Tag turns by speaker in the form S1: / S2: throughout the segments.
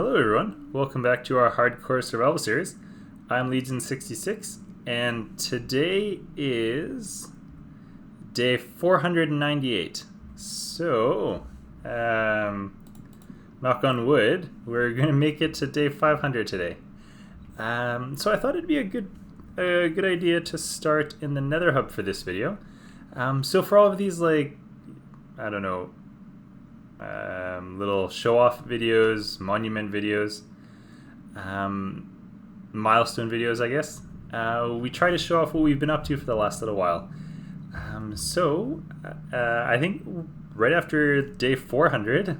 S1: Hello everyone, welcome back to our hardcore survival series. I'm Legion66 and today is day 498. So, knock on wood, we're going to make it to day 500 today. So I thought it'd be a good idea to start in the Nether Hub for this video. So for all of these, like, I don't know, little show-off videos, monument videos, milestone videos, I guess. We try to show off what we've been up to for the last little while. I think right after day 400,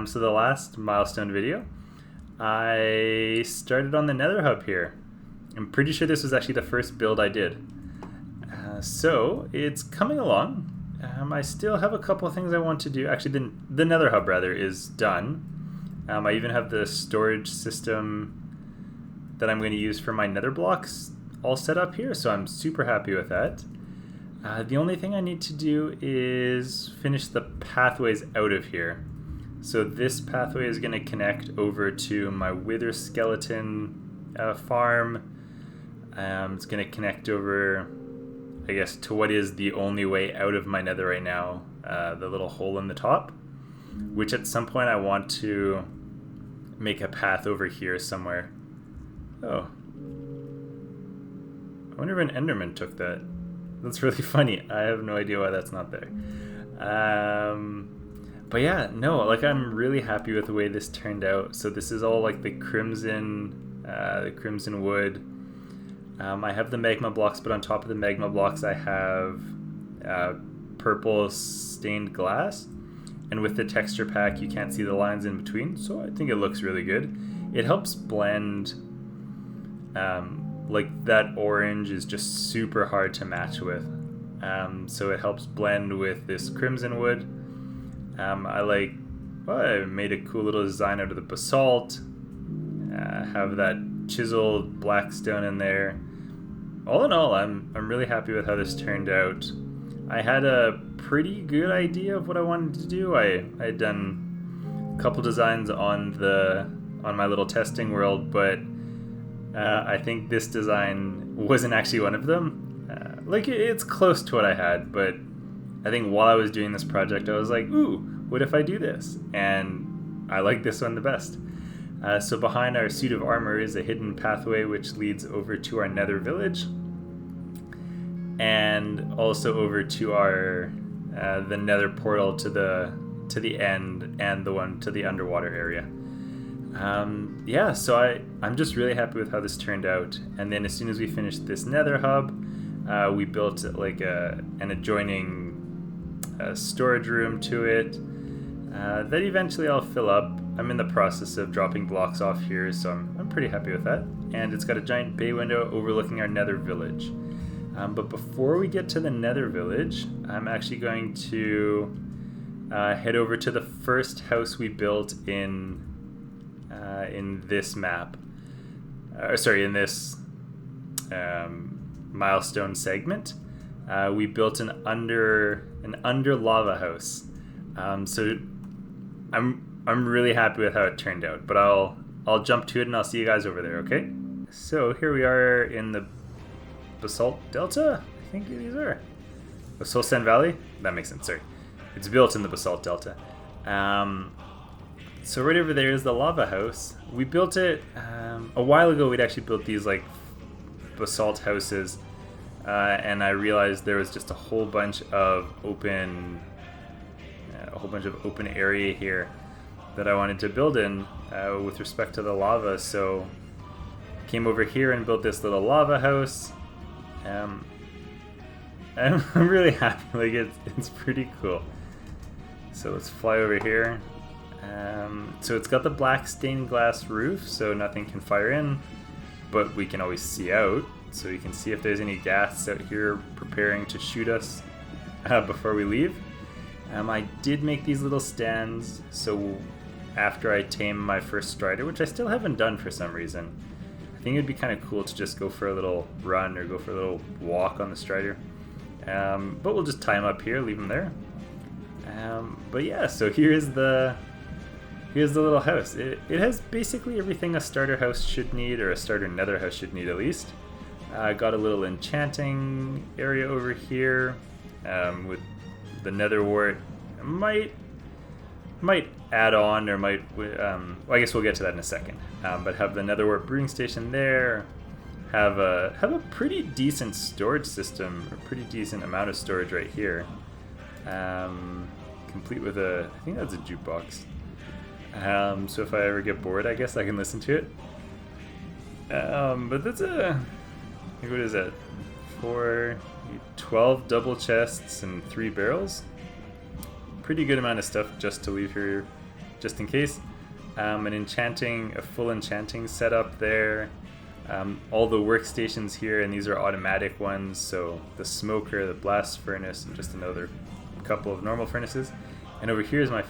S1: so the last milestone video, I started on the Nether Hub here. I'm pretty sure this was actually the first build I did. So it's coming along. I still have a couple of things I want to do. Actually, the Nether Hub, rather, is done. I even have the storage system that I'm going to use for my Nether blocks all set up here, so I'm super happy with that. The only thing I need to do is finish the pathways out of here. So this pathway is going to connect over to my Wither Skeleton farm. It's going to connect over, I guess, to what is the only way out of my nether right now, the little hole in the top, which at some point I want to make a path over here somewhere. Oh. I wonder if an Enderman took that. That's really funny. I have no idea why that's not there. But yeah, no, like, I'm really happy with the way this turned out. So this is all like the crimson wood. I have the magma blocks, but on top of the magma blocks I have purple stained glass, and with the texture pack you can't see the lines in between, so I think it looks really good. It helps blend, like, that orange is just super hard to match with, so it helps blend with this crimson wood. I made a cool little design out of the basalt, have that chiseled black stone in there. All in all, I'm really happy with how this turned out. I had a pretty good idea of what I wanted to do. I had done a couple designs on my little testing world, but I think this design wasn't actually one of them. It's close to what I had, but I think while I was doing this project, I was like, ooh, what if I do this? And I like this one the best. So behind our suit of armor is a hidden pathway which leads over to our nether village, and also over to our the nether portal to the end, and the one to the underwater area. Yeah, so I'm just really happy with how this turned out. And then as soon as we finished this nether hub, we built like an adjoining storage room to it that eventually I'll fill up. I'm in the process of dropping blocks off here, so I'm pretty happy with that. And it's got a giant bay window overlooking our nether village. But before we get to the nether village, I'm actually going to head over to the first house we built in this map. In this milestone segment. We built an under lava house. So I'm really happy with how it turned out, but I'll jump to it and I'll see you guys over there, okay? So here we are in the Basalt Delta, I think these are. Basalt Valley? That makes sense, sorry. It's built in the Basalt Delta. So right over there is the lava house. We built it, a while ago we'd actually built these like basalt houses, and I realized there was just a whole bunch of open area here that I wanted to build in with respect to the lava, so I came over here and built this little lava house. I'm really happy, like it's pretty cool. So let's fly over here. So it's got the black stained glass roof, so nothing can fire in, but we can always see out, so you can see if there's any gas out here preparing to shoot us before we leave. I did make these little stands, so after I tame my first strider, which I still haven't done for some reason, I think it'd be kind of cool to just go for a little run or go for a little walk on the strider. But we'll just tie him up here, leave him there. But yeah, so here's the here's the little house. It has basically everything a starter house should need, or a starter nether house should need at least. Got a little enchanting area over here with the nether wart. Might add on, or might, well, I guess we'll get to that in a second. But have the nether wart brewing station there. Have a pretty decent storage system, a pretty decent amount of storage right here. Complete with I think that's a jukebox. So if I ever get bored, I guess I can listen to it. But that's what is that? 12 double chests and 3 barrels. Pretty good amount of stuff just to leave here, just in case. A full enchanting setup there. All the workstations here, and these are automatic ones. So the smoker, the blast furnace, and just another couple of normal furnaces. And over here is my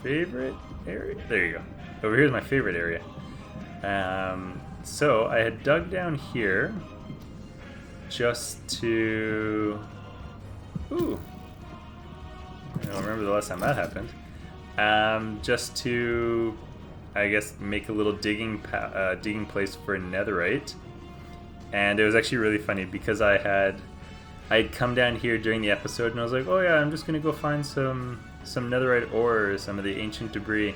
S1: favorite area. There you go. Over here is my favorite area. So I had dug down here just to... Ooh. I don't remember the last time that happened. Just to, I guess, make a little digging place for netherite. And it was actually really funny because I'd come down here during the episode and I was like, oh yeah, I'm just gonna go find some netherite ore, some of the ancient debris.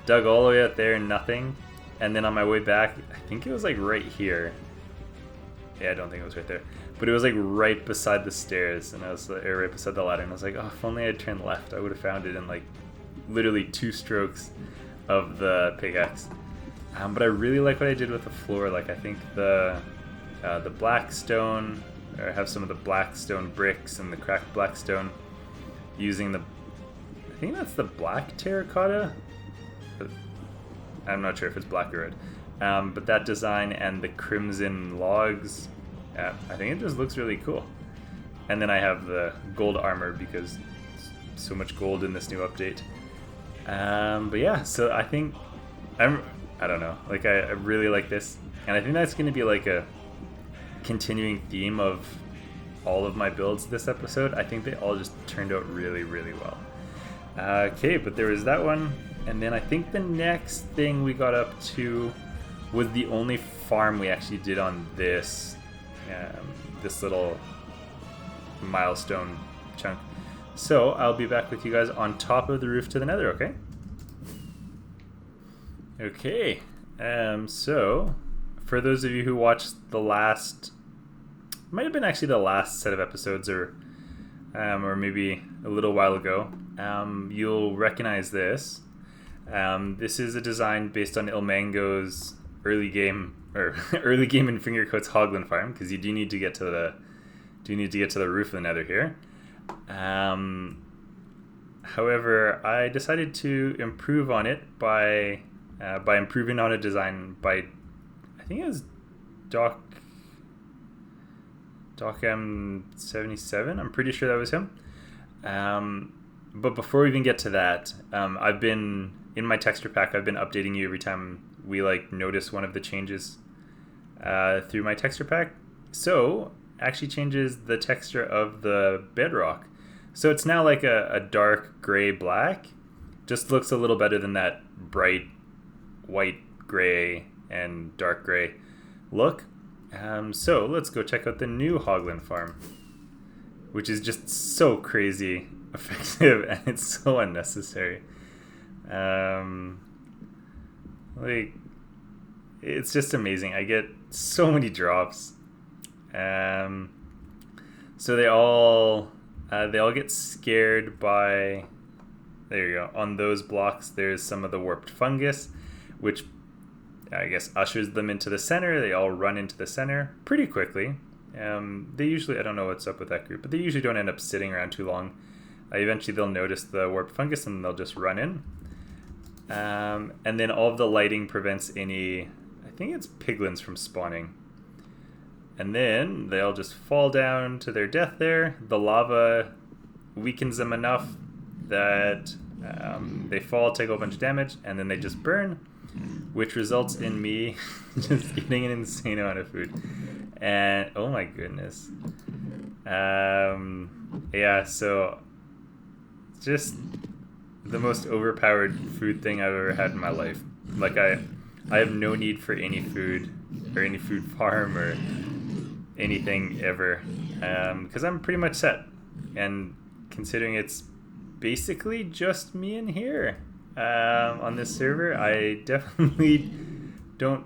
S1: Dug all the way out there, nothing. And then on my way back, I think it was like right here. Yeah, I don't think it was right there. But it was like right beside the stairs, and I was like, right beside the ladder, and I was like, oh, if only I'd turned left, I would have found it in like literally 2 strokes of the pickaxe. But I really like what I did with the floor. Like, I think the black stone, or have some of the black stone bricks and the cracked black stone, using I think that's the black terracotta. I'm not sure if it's black or red. But that design and the crimson logs, I think it just looks really cool. And then I have the gold armor because so much gold in this new update. But yeah, so I think I don't know, like I really like this, and I think that's going to be like a continuing theme of all of my builds this episode. I think they all just turned out really, really well. Okay, but there was that one, and then I think the next thing we got up to was the only farm we actually did on this little milestone chunk. So I'll be back with you guys on top of the roof to the nether, okay? Okay, so for those of you who watched the last, might have been actually the last set of episodes, or maybe a little while ago, you'll recognize this. This is a design based on Ilmango's early game in Fingercoat's Hogland Farm, because you do need to get to the roof of the nether here. However, I decided to improve on it by improving on a design by, I think it was Doc M77. I'm pretty sure that was him. But before we even get to that, I've been in my texture pack. I've been updating you every time we notice one of the changes through my texture pack. So actually changes the texture of the bedrock. So it's now like a dark gray black. Just looks a little better than that bright white gray and dark gray look. So let's go check out the new Hogland Farm, which is just so crazy effective and it's so unnecessary. It's just amazing. I get so many drops. So they all get scared by, there you go, on those blocks there's some of the warped fungus, which I guess ushers them into the center. They all run into the center pretty quickly. They usually, I don't know what's up with that group, but they usually don't end up sitting around too long. Eventually they'll notice the warped fungus and they'll just run in. And then all of the lighting prevents any, I think it's piglins from spawning. And then they'll just fall down to their death there. The lava weakens them enough that they fall, take a whole bunch of damage, and then they just burn, which results in me just eating an insane amount of food. And oh my goodness. Yeah, so just the most overpowered food thing I've ever had in my life. Like I have no need for any food or any food farm or anything ever, because I'm pretty much set. And considering it's basically just me in here on this server, I definitely don't.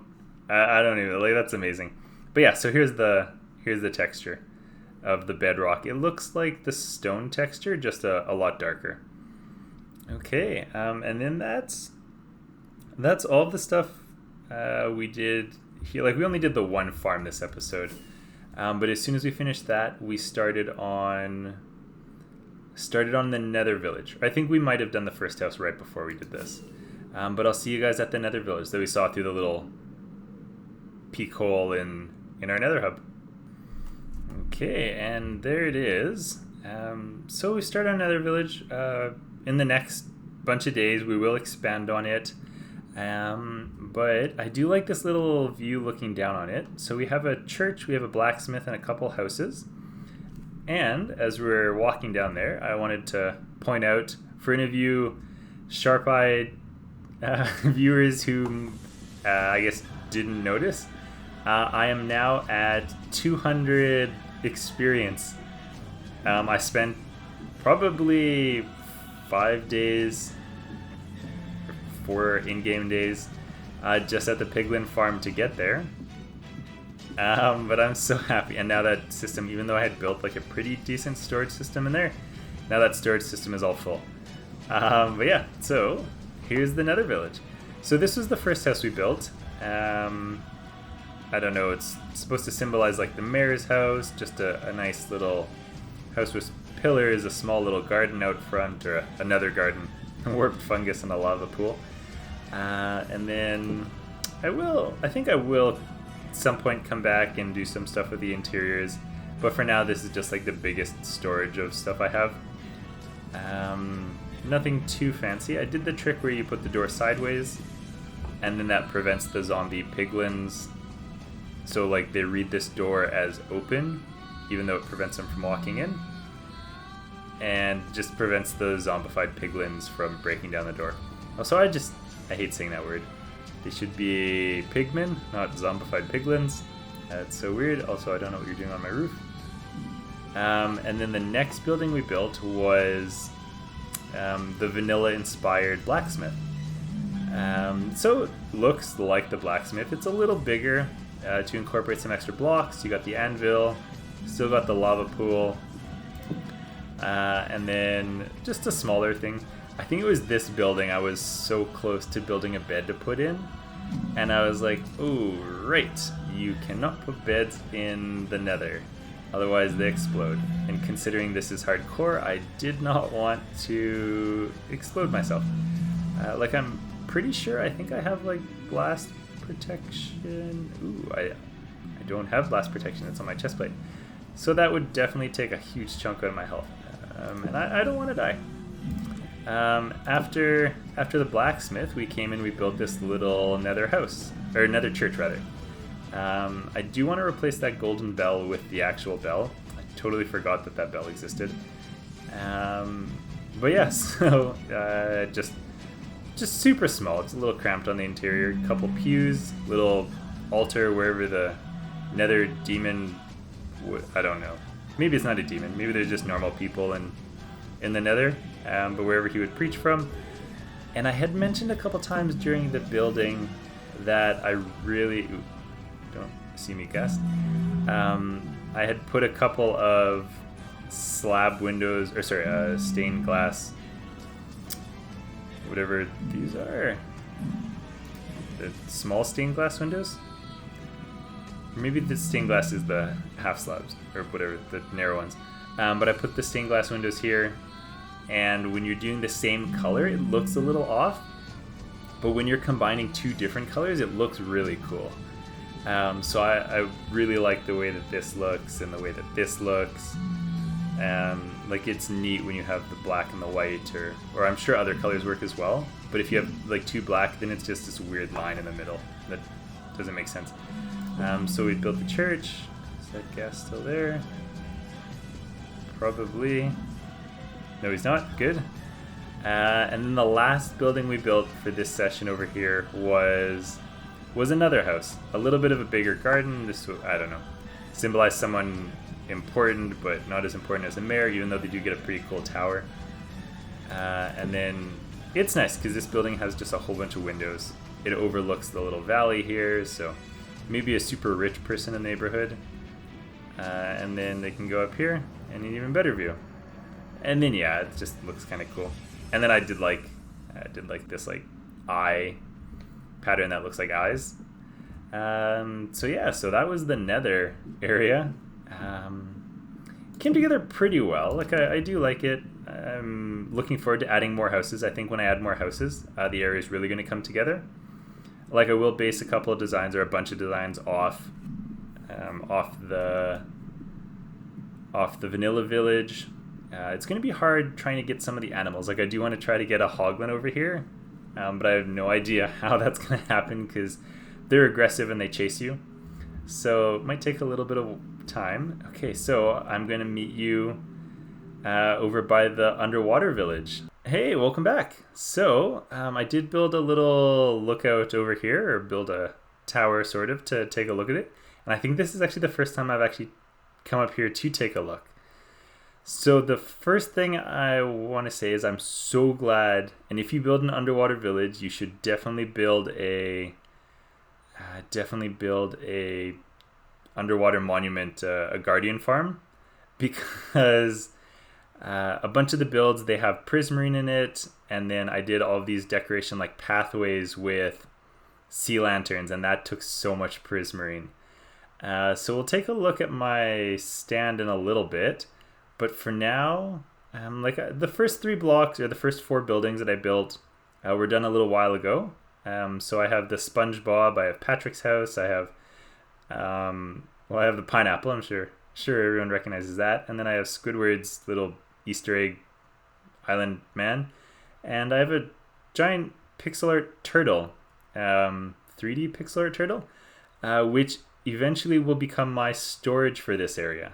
S1: I don't even like. That's amazing. But yeah, so here's the texture of the bedrock. It looks like the stone texture, just a lot darker. Okay, and then that's all of the stuff we did here. Like, we only did the one farm this episode, but as soon as we finished that, we started on the Nether village. I think we might have done the first house right before we did this, but I'll see you guys at the Nether village that we saw through the little peek hole in our Nether hub. Okay, and there it is. So we start our Nether village. In the next bunch of days, we will expand on it. But I do like this little view looking down on it. So we have a church, we have a blacksmith, and a couple houses. And as we're walking down there, I wanted to point out, for any of you sharp-eyed viewers who I guess didn't notice, I am now at 200 experience. I spent probably 5 days, 4 in-game days, just at the Hogland Farm to get there. But I'm so happy. And now that system, even though I had built like a pretty decent storage system in there, now that storage system is all full. But yeah, so here's the Nether village. So this was the first house we built. I don't know, it's supposed to symbolize like the mayor's house, just a nice little house with pillars, a small little garden out front, or another garden, warped fungus, and a lava pool. And then I think I will at some point come back and do some stuff with the interiors, but for now this is just like the biggest storage of stuff I have. Nothing too fancy. I did the trick where you put the door sideways, and then that prevents the zombie piglins. So like they read this door as open, even though it prevents them from walking in, and just prevents the zombified piglins from breaking down the door. Also, I hate saying that word. They should be pigmen, not zombified piglins. That's so weird. Also, I don't know what you're doing on my roof. And then the next building we built was the vanilla-inspired blacksmith. So it looks like the blacksmith. It's a little bigger to incorporate some extra blocks. You got the anvil, still got the lava pool, and then just a smaller thing. I think it was this building I was so close to building a bed to put in, and I was like, oh right, you cannot put beds in the Nether, otherwise they explode. And considering this is hardcore, I did not want to explode myself. Like, I'm pretty sure, I think I have like blast protection. Ooh, I don't have blast protection. It's on my chest plate, so that would definitely take a huge chunk out of my health, and I don't want to die. After the blacksmith, we came in, we built this little Nether house, or Nether church rather. I do want to replace that golden bell with the actual bell. I totally forgot that bell existed. But yeah, so just super small. It's a little cramped on the interior. Couple pews, little altar wherever the Nether demon I don't know. Maybe it's not a demon. Maybe there's just normal people in the Nether, but wherever he would preach from. And I had mentioned a couple times during the building that I really... don't see me guess. I had put a couple of slab windows, or sorry, stained glass, whatever these are, the small stained glass windows. Maybe the stained glass is the half slabs, or whatever, the narrow ones. But I put the stained glass windows here, and when you're doing the same color, it looks a little off. But when you're combining two different colors, it looks really cool. So I really like the way that this looks and the way that this looks. Like, it's neat when you have the black and the white, or I'm sure other colors work as well. But if you have like two black, then it's just this weird line in the middle that doesn't make sense. So we built the church. Is that guy still there? Probably. No, he's not. Good. And then the last building we built for this session over here was another house. A little bit of a bigger garden. This, I don't know, symbolized someone important, but not as important as the mayor, even though they do get a pretty cool tower. And then it's nice because this building has just a whole bunch of windows. It overlooks the little valley here, so maybe a super rich person in the neighborhood. And then they can go up here and an even better view. And then yeah, it just looks kind of cool. And then I did like this like eye pattern that looks like eyes. So yeah, so that was the Nether area. Came together pretty well. Like I do like it. I'm looking forward to adding more houses. I think when I add more houses, the area is really going to come together. Like I will base a couple of designs or a bunch of designs off the vanilla village. It's going to be hard trying to get some of the animals. Like I do want to try to get a Hogland over here, but I have no idea how that's going to happen because they're aggressive and they chase you. So it might take a little bit of time. Okay, so I'm going to meet you over by the underwater village. Hey, welcome back. So I did build a little lookout over here, or build a tower sort of to take a look at it. And I think this is actually the first time I've actually come up here to take a look. So the first thing I want to say is I'm so glad, and if you build an underwater village, you should definitely build a underwater monument, a guardian farm, because a bunch of the builds, they have prismarine in it, and then I did all of these decoration like pathways with sea lanterns, and that took so much prismarine. So we'll take a look at my stand in a little bit, but for now, the first 3 blocks, or the first 4 buildings that I built were done a little while ago. So I have the SpongeBob, I have Patrick's house, I have I have the pineapple. I'm sure everyone recognizes that, and then I have Squidward's little Easter egg island man, and I have a giant pixel art turtle, 3D pixel art turtle, which eventually will become my storage for this area.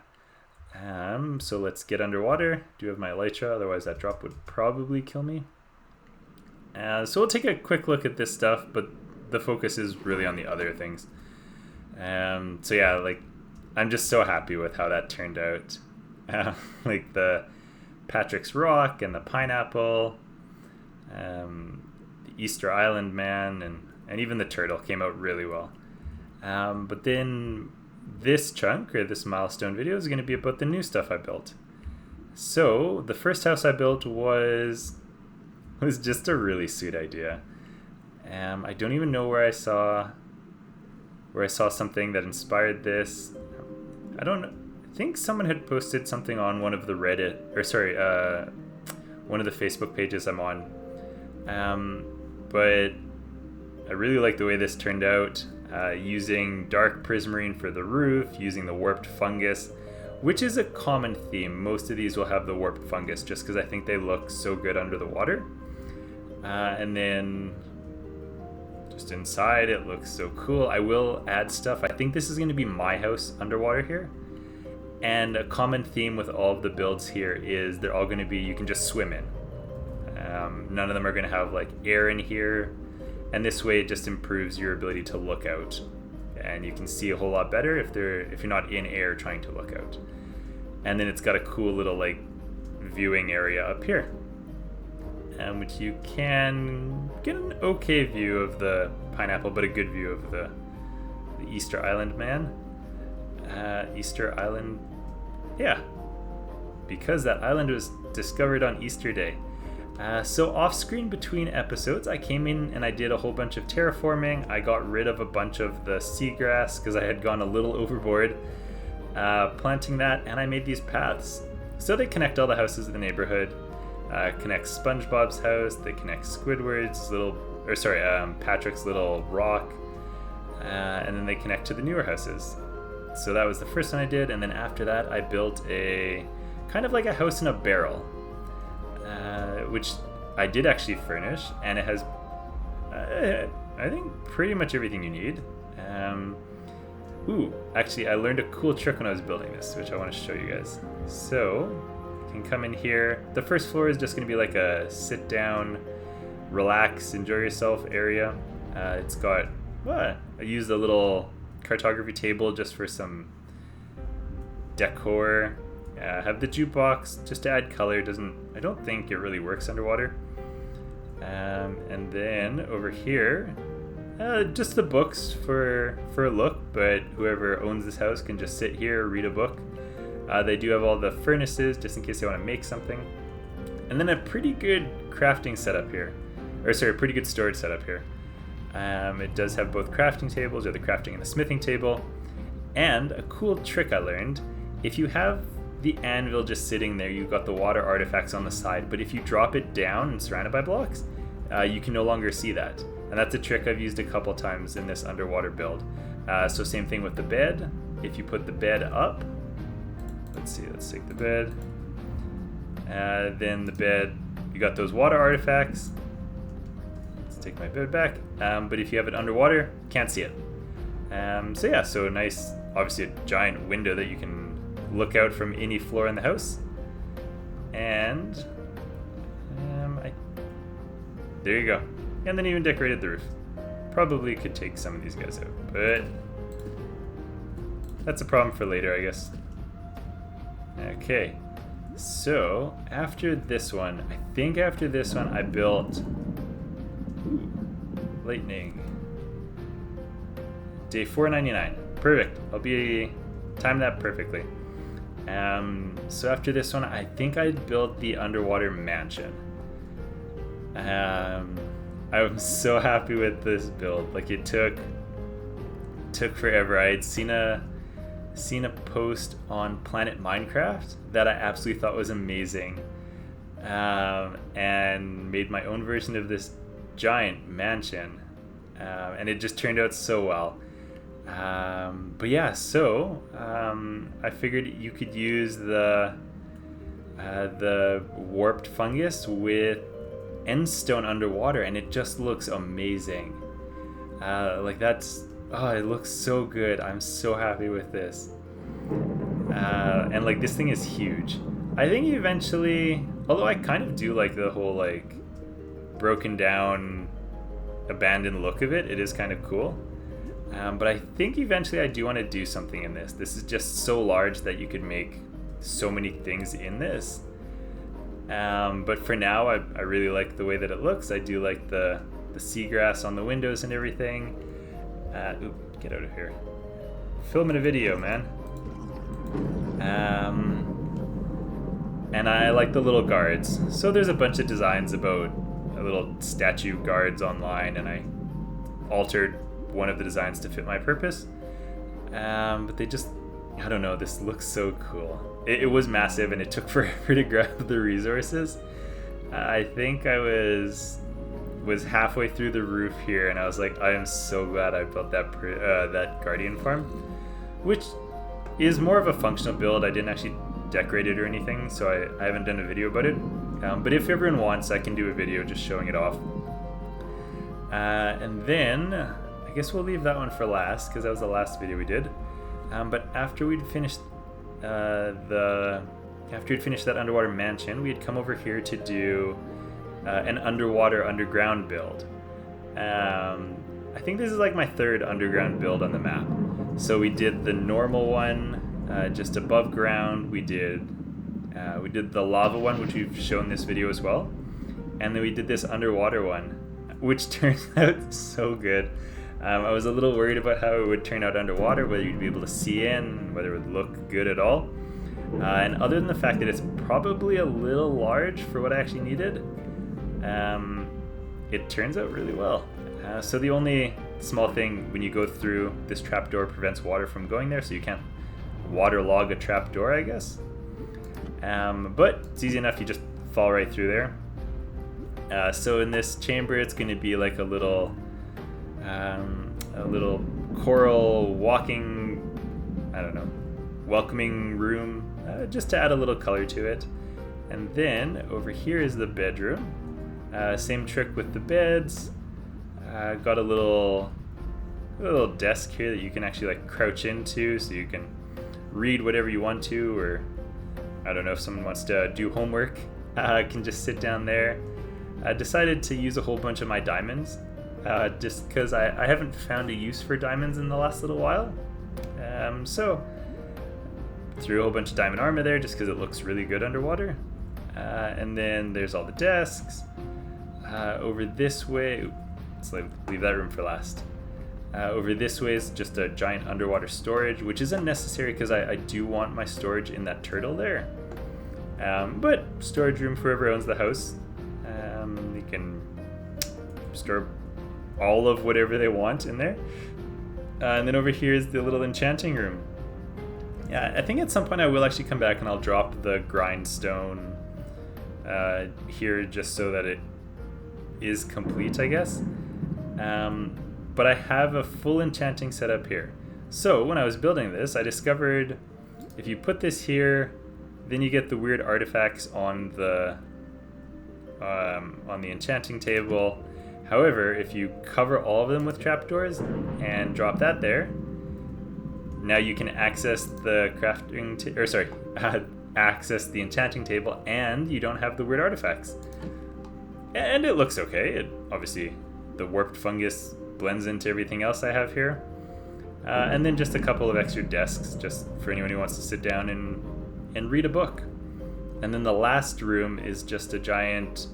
S1: So let's get underwater. Do have my elytra, otherwise that drop would probably kill me. So we'll take a quick look at this stuff, but the focus is really on the other things. So yeah, like I'm just so happy with how that turned out. Like the Patrick's Rock and the pineapple, the Easter Island man, and even the turtle came out really well. But then this chunk, or this milestone video, is going to be about the new stuff I built. So the first house I built was just a really sweet idea. I don't even know where I saw something that inspired this. I don't know. I think someone had posted something on one of the one of the Facebook pages I'm on. But I really like the way this turned out. Using dark prismarine for the roof, using the warped fungus, which is a common theme. Most of these will have the warped fungus just because I think they look so good under the water. And then just inside, it looks so cool. I will add stuff. I think this is going to be my house underwater here. And a common theme with all of the builds here is they're all going to be, you can just swim in. None of them are going to have like air in here. And this way it just improves your ability to look out. And you can see a whole lot better if you're not in air trying to look out. And then it's got a cool little like viewing area up here, which you can get an okay view of the pineapple, but a good view of the Easter Island man. Easter Island, yeah, because that island was discovered on Easter Day. So off screen between episodes, I came in and I did a whole bunch of terraforming. I got rid of a bunch of the seagrass because I had gone a little overboard planting that, and I made these paths. So they connect all the houses in the neighborhood, connect SpongeBob's house, they connect Squidward's Patrick's little rock, and then they connect to the newer houses. So that was the first one I did, and then after that I built a kind of like a house in a barrel. Which I did actually furnish, and it has, I think, pretty much everything you need. Actually, I learned a cool trick when I was building this, which I want to show you guys. So, can come in here. The first floor is just going to be like a sit down, relax, enjoy yourself area. It's got, I used a little cartography table just for some decor. Have the jukebox just to add color. I don't think it really works underwater. And then over here, just the books for a look, but whoever owns this house can just sit here, read a book. They do have all the furnaces just in case they want to make something. And then a pretty good crafting setup here. Or sorry, a pretty good storage setup here. It does have both crafting tables, or the crafting and the smithing table. And a cool trick I learned, if you have the anvil just sitting there, you've got the water artifacts on the side, but if you drop it down and surrounded by blocks, you can no longer see that. And that's a trick I've used a couple times in this underwater build. So same thing with the bed. If you put the bed up, let's take the bed. Then the bed, you got those water artifacts. Let's take my bed back. But if you have it underwater, can't see it. So nice, obviously a giant window that you can look out from any floor in the house. And there you go. And then even decorated the roof. Probably could take some of these guys out, but that's a problem for later, I guess. Okay, so after this one, I built lightning. Day 499. Perfect. I'll be time that perfectly. So after this one, I think I built the underwater mansion. I'm so happy with this build. Like, it took forever. I had seen a post on Planet Minecraft that I absolutely thought was amazing, and made my own version of this giant mansion, and it just turned out so well. But yeah, so I figured you could use the warped fungus with endstone underwater, and it just looks amazing. It looks so good. I'm so happy with this. And like, this thing is huge. I think eventually, although I kind of do like the whole like broken down, abandoned look of it, it is kind of cool. But I think eventually I do want to do something in this. This is just so large that you could make so many things in this. But for now, I really like the way that it looks. I do like the seagrass on the windows and everything. Get out of here. Filming a video, man. And I like the little guards. So there's a bunch of designs about little statue guards online, and I altered one of the designs to fit my purpose. But they just, I don't know, this looks so cool. It was massive, and it took forever to grab the resources. I think I was halfway through the roof here, and I was like, I am so glad I built that Guardian farm, which is more of a functional build. I didn't actually decorate it or anything, so I haven't done a video about it. But if everyone wants, I can do a video just showing it off. And then I guess we'll leave that one for last, because that was the last video we did. But after we'd finished that underwater mansion, we'd come over here to do an underground build. I think this is like my third underground build on the map. So we did the normal one, just above ground. We did the lava one, which we've shown in this video as well, and then we did this underwater one, which turns out so good. I was a little worried about how it would turn out underwater, whether you'd be able to see in, whether it would look good at all. And other than the fact that it's probably a little large for what I actually needed, it turns out really well. So the only small thing when you go through, this trapdoor prevents water from going there, so you can't waterlog a trapdoor, I guess. But it's easy enough, you just fall right through there. So in this chamber, it's going to be like a little coral walking, welcoming room, just to add a little color to it. And then over here is the bedroom. Same trick with the beds. Got a little desk here that you can actually like crouch into, so you can read whatever you want to, or I don't know if someone wants to do homework, can just sit down there. I decided to use a whole bunch of my diamonds, just because I haven't found a use for diamonds in the last little while. So threw a whole bunch of diamond armor there just because it looks really good underwater. And then there's all the desks. Over this way, let's leave that room for last. Over this way is just a giant underwater storage, which is unnecessary because I do want my storage in that turtle there. But storage room for whoever owns the house. You can store all of whatever they want in there. And then over here is the little enchanting room. Yeah, I think at some point I will actually come back and I'll drop the grindstone here just so that it is complete, I guess. But I have a full enchanting setup here. So when I was building this, I discovered if you put this here, then you get the weird artifacts on the enchanting table. However, if you cover all of them with trapdoors and drop that there, now you can access the access the enchanting table, and you don't have the weird artifacts. And it looks okay. It obviously, the warped fungus blends into everything else I have here. And then just a couple of extra desks, just for anyone who wants to sit down and read a book. And then the last room is just a giant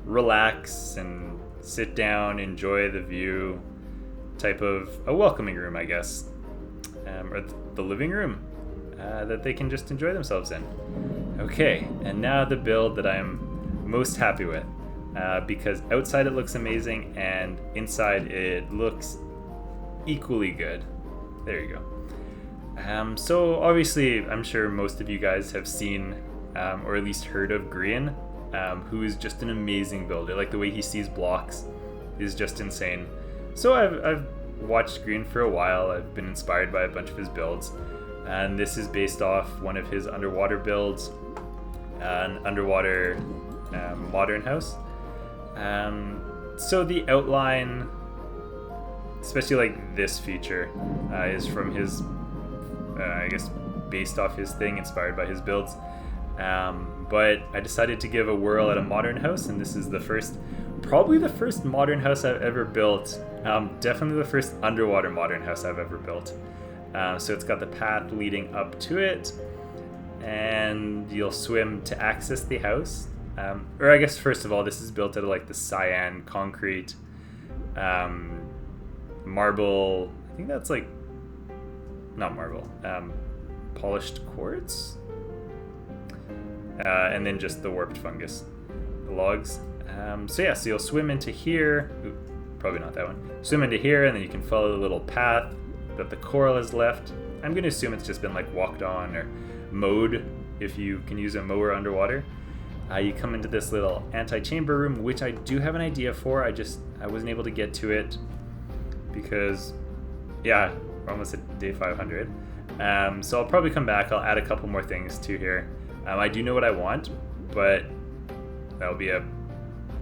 S1: relax and sit down, enjoy the view type of a welcoming room, I guess. Or the living room that they can just enjoy themselves in. Okay, and now the build that I'm most happy with. Because outside it looks amazing and inside it looks equally good. There you go. So obviously I'm sure most of you guys have seen or at least heard of Grian, who is just an amazing builder. Like the way he sees blocks is just insane. So I've watched Grian for a while. I've been inspired by a bunch of his builds, and this is based off one of his underwater builds, an underwater modern house. So the outline, especially like this feature, is from his, I guess, based off his thing, inspired by his builds. But I decided to give a whirl at a modern house, and this is probably the first modern house I've ever built. Definitely the first underwater modern house I've ever built. So it's got the path leading up to it, and you'll swim to access the house. Or I guess first of all, this is built out of like the cyan concrete, marble. I think that's like not marble, polished quartz, and then just the warped fungus, the logs. So you'll swim into here. Ooh, probably not that one. Swim into here, and then you can follow the little path that the coral has left. I'm going to assume it's just been like walked on or mowed, if you can use a mower underwater. You come into this little anti-chamber room, which I do have an idea for. I wasn't able to get to it because, yeah, we're almost at day 500. So I'll probably come back. I'll add a couple more things to here. I do know what I want, but that'll be a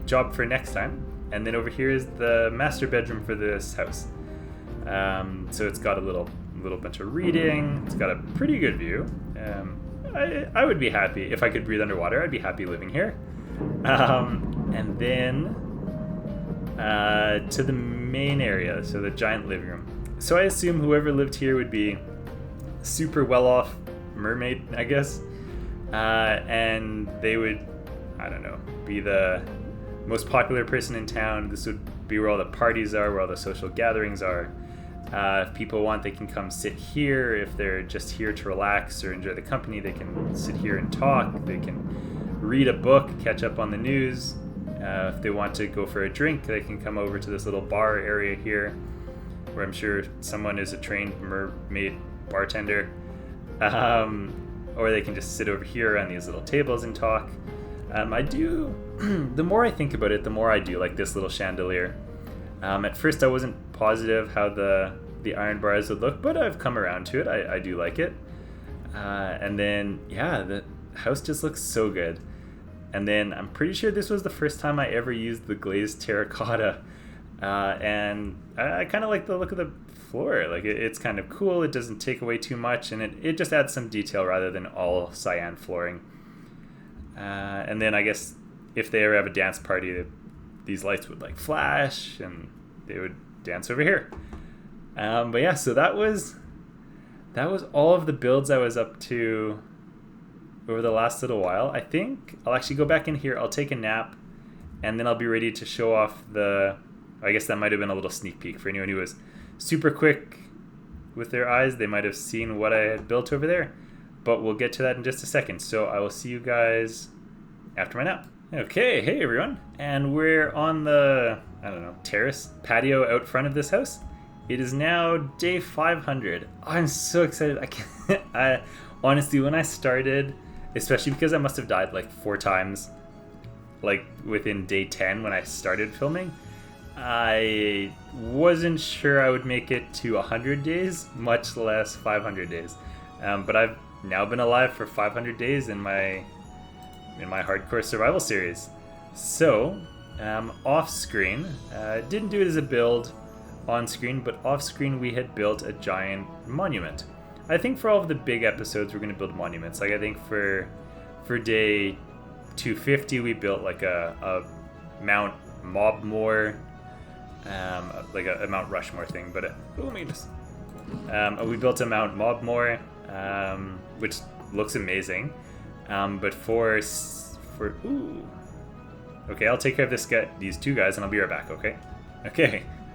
S1: job for next time. And then over here is the master bedroom for this house. So it's got a little bunch of reading. It's got a pretty good view. I would be happy if I could breathe underwater. I'd be happy living here. And then to the main area, so the giant living room. So I assume whoever lived here would be super well-off mermaid, I guess. And they would, I don't know, be the most popular person in town. This would be where all the parties are, where all the social gatherings are. If people want, they can come sit here. If they're just here to relax or enjoy the company, they can sit here and talk. They can read a book, catch up on the news. If they want to go for a drink, they can come over to this little bar area here, where I'm sure someone is a trained mermaid bartender. Or they can just sit over here on these little tables and talk. The more I think about it, the more I do like this little chandelier. At first I wasn't positive how the iron bars would look, but I've come around to it. I do like it. And then, yeah, the house just looks so good. And then I'm pretty sure this was the first time I ever used the glazed terracotta. And I kind of like the look of the floor. Like it's kind of cool. It doesn't take away too much, and it just adds some detail rather than all cyan flooring. And then I guess if they ever have a dance party, these lights would like flash and they would dance over here. But yeah, so that was all of the builds I was up to over the last little while. I think I'll actually go back in here, I'll take a nap, and then I'll be ready to show off I guess that might have been a little sneak peek for anyone who was super quick with their eyes. They might have seen what I had built over there, but we'll get to that in just a second. So I will see you guys after my nap. Okay, hey everyone, and we're on the, I don't know, terrace, patio out front of this house. It is now day 500. I'm so excited. I honestly, when I started, especially because I must have died like 4 times, like within day 10 when I started filming, I wasn't sure I would make it to 100 days, much less 500 days. But I've now been alive for 500 days in my hardcore survival series. So, off screen, didn't do it as a build on screen, but off screen we had built a giant monument. I think for all of the big episodes we're going to build monuments. Like I think for day 250 we built like a Mount Mobmore, like a Mount Rushmore thing, but oh my goodness. We built a Mount Mobmore, which looks amazing. But for ooh, okay, I'll take care of these 2 guys, and I'll be right back. Okay.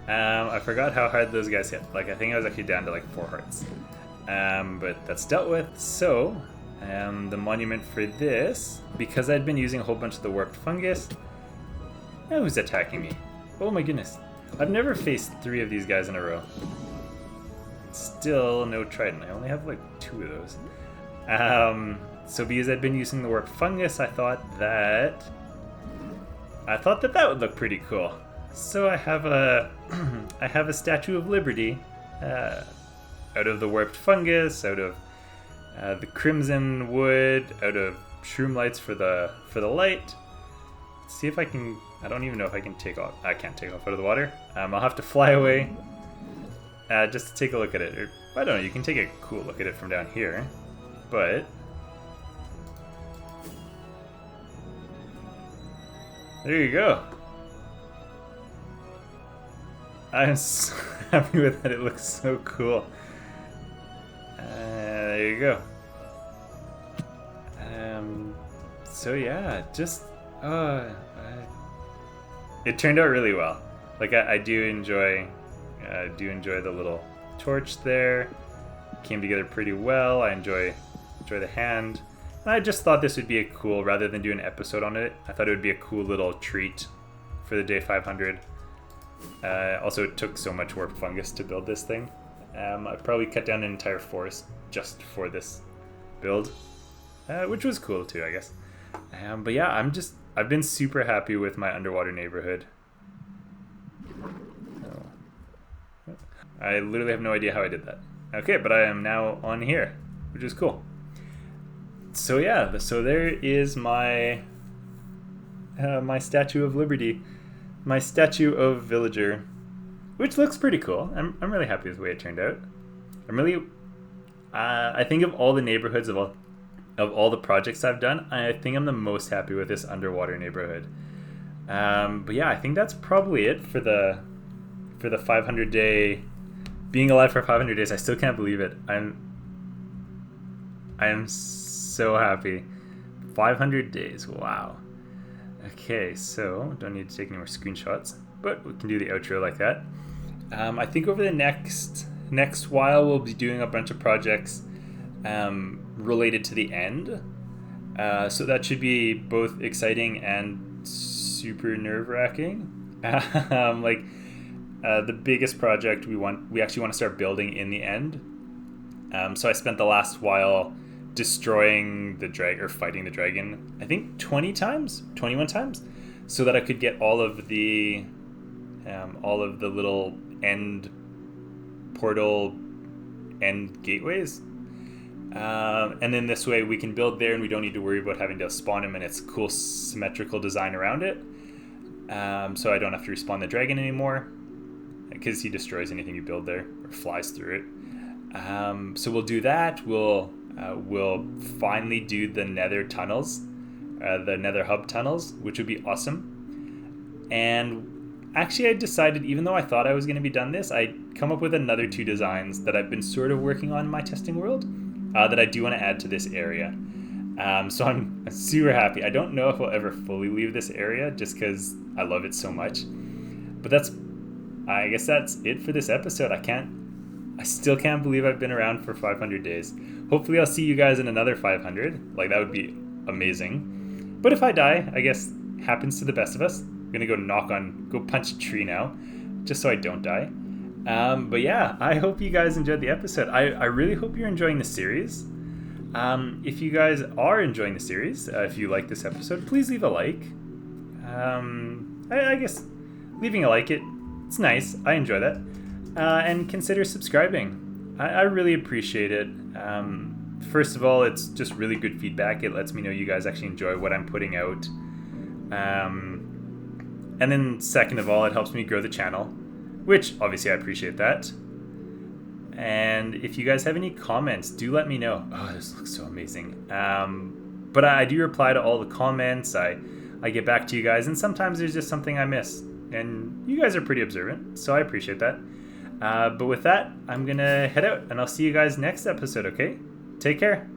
S1: I forgot how hard those guys hit. Like I think I was actually down to like 4 hearts. But that's dealt with. So, the monument for this, because I'd been using a whole bunch of the warped fungus. Oh, who's attacking me? Oh my goodness. I've never faced 3 of these guys in a row. Still no trident. I only have like 2 of those. So because I'd been using the warped fungus, I thought that would look pretty cool. So I have a Statue of Liberty out of the warped fungus, out of the crimson wood, out of shroom lights for the light. Let's see if I can. I don't even know if I can take off. I can't take off out of the water. I'll have to fly away just to take a look at it. Or, I don't know. You can take a cool look at it from down here, but there you go. I'm so happy with it. It looks so cool. There you go. So yeah, just it turned out really well. Like I do enjoy the little torch there. Came together pretty well. I enjoy the hand. And I just thought this would be a cool, rather than do an episode on it, I thought it would be a cool little treat for the day 500. Also, it took so much warped fungus to build this thing. I probably cut down an entire forest just for this build, which was cool too, I guess. But yeah, I've been super happy with my underwater neighborhood. I literally have no idea how I did that. Okay, but I am now on here, which is cool. So yeah, so there is my my Statue of Liberty, my Statue of Villager, which looks pretty cool. I'm really happy with the way it turned out. I'm really, I think of all the neighborhoods of all the projects I've done, I think I'm the most happy with this underwater neighborhood. But yeah, I think that's probably it for the 500 day, being alive for 500 days. I still can't believe it. I am so happy. 500 days, wow. Okay, so don't need to take any more screenshots, but we can do the outro like that. I think over the next while we'll be doing a bunch of projects related to the end. So that should be both exciting and super nerve-wracking. The biggest project we actually want to start building in the end. So I spent the last while destroying the dragon, or fighting the dragon, I think 21 times, so that I could get all of the little end portal end gateways. And then this way we can build there and we don't need to worry about having to spawn him and its cool symmetrical design around it. So I don't have to respawn the dragon anymore. because he destroys anything you build there or flies through it. So we'll do that. We'll finally do the Nether tunnels, the Nether Hub tunnels, which would be awesome. And actually, I decided, even though I thought I was going to be done this, I'd come up with another 2 designs that I've been sort of working on in my testing world that I do want to add to this area. So I'm super happy. I don't know if I'll ever fully leave this area just because I love it so much. But I guess that's it for this episode. I still can't believe I've been around for 500 days. Hopefully I'll see you guys in another 500. Like, that would be amazing. But if I die, I guess happens to the best of us. I'm gonna go punch a tree now, just so I don't die. But yeah, I hope you guys enjoyed the episode. I really hope you're enjoying the series. If you guys are enjoying the series, if you like this episode, please leave a like. I guess leaving a like, it's nice. I enjoy that. And consider subscribing. I really appreciate it. First of all, it's just really good feedback. It lets me know you guys actually enjoy what I'm putting out. And then second of all, it helps me grow the channel, which obviously I appreciate that. And if you guys have any comments, do let me know. Oh, this looks so amazing. But I do reply to all the comments. I get back to you guys, and sometimes there's just something I miss. And you guys are pretty observant, so I appreciate that. But with that, I'm going to head out, and I'll see you guys next episode, okay? Take care.